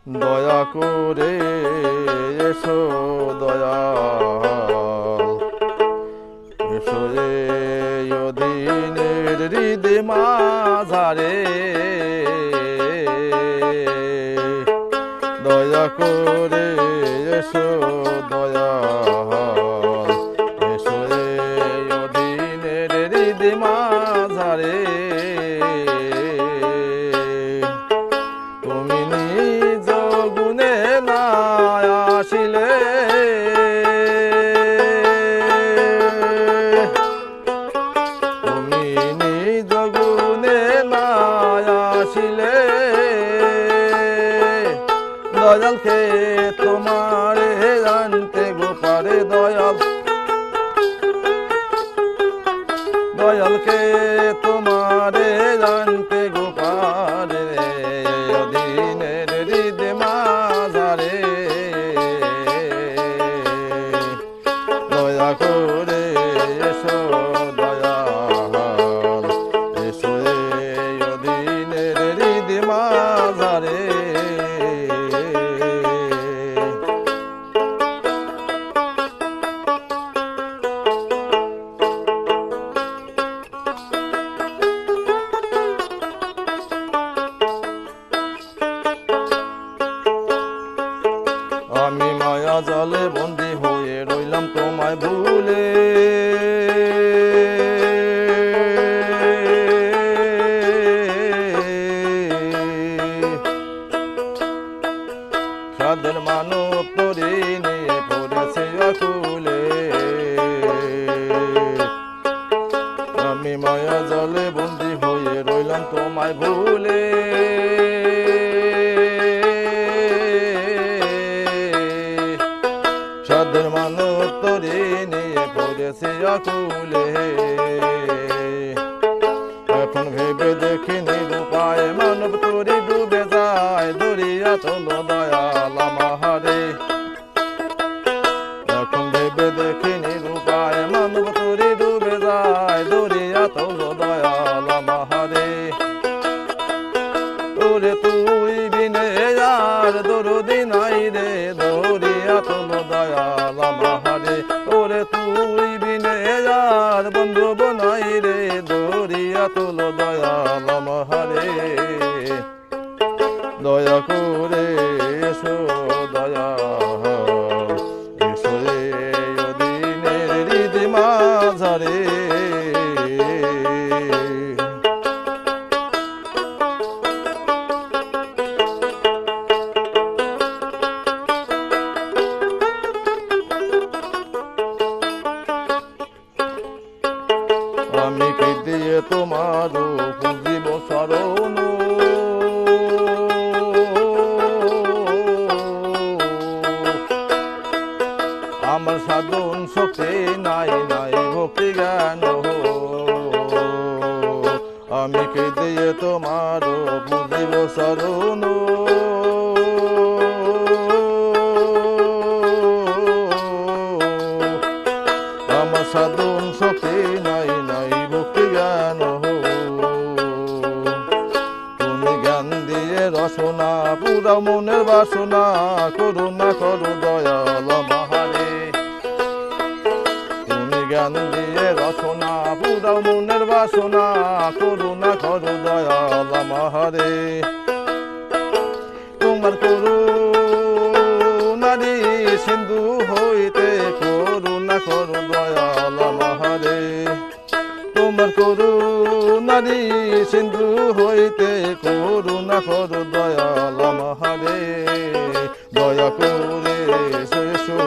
দয়া করে এসো দয়াল, এসো এই অধীনের হৃদয় মাঝারে, দয়া করে এসো দয়াল, এসো এই অধীনের হৃদয় মাঝারে। তুমি নিজ গুণে না আসিলে, তুমি নিজ গুণে না আসিলে, দয়ালকে তোমারে জানতে গোপারে দয়াল, দয়ালকে তোমারে জানতে গোপারে, অধীনের হৃদয় মাঝারে, দয়া করে এসো দয়াল, এসো এই অধীনের হৃদয় মাঝারে। আমি মায়া জলে বন্দী হয়ে রইলাম তোমায় ভুলে, সাদের মানব তরি নিয়ে পড়েছে আকুলে। আমি মায়া জলে বন্দী হয়ে রইলাম তোমায় ভুলে, সাদের মানব তরি নিয়ে পড়েছে আকুলে। এখন ভেবে দেখি নিরুপায় মানব তরি ডুবে যায়, দরিয়া চলো দয়াল আমারে। এখন ভেবে দেখি নিরুপায় মানব তরি ডুবে যায়, দরিয়া চলো দয়াল আমারে। ওরে তুই বিনে আর দরদি নাই রে, দরিয়া চলো দয়াল আমারে। ওরে তুই বিনে আর বন্ধু নাই রে, দরিয়া চলো দয়াল আমারে। দয়া করে এসো দয়াল, এসো এই অধীনের হৃদয় মাঝারে। আমি কি দিয়ে তোমার পুজিব শরণ, আমার সাধন শক্তি নাই নাই ভক্তি জ্ঞান। আমি কি দিয়ে তোমার পুজিব শরণ, আমার সাধন শক্তি নাই নাই ভক্তি জ্ঞান। তুমি জ্ঞান দিয়ে রসনা পুরা মনের বাসনা, করুণা করো দয়াল আমারে। তুমি জ্ঞান দিয়ে রসনা পুরা মনের বাসনা, করুণা করো দয়াল আমারে। তোমার করুণারি সিন্ধু হইতে করুণা করো দয়াল আমারে। তোমার করুণারি সিন্ধু হইতে করুণা করো দয়াল আমারে। দয়া করে এসো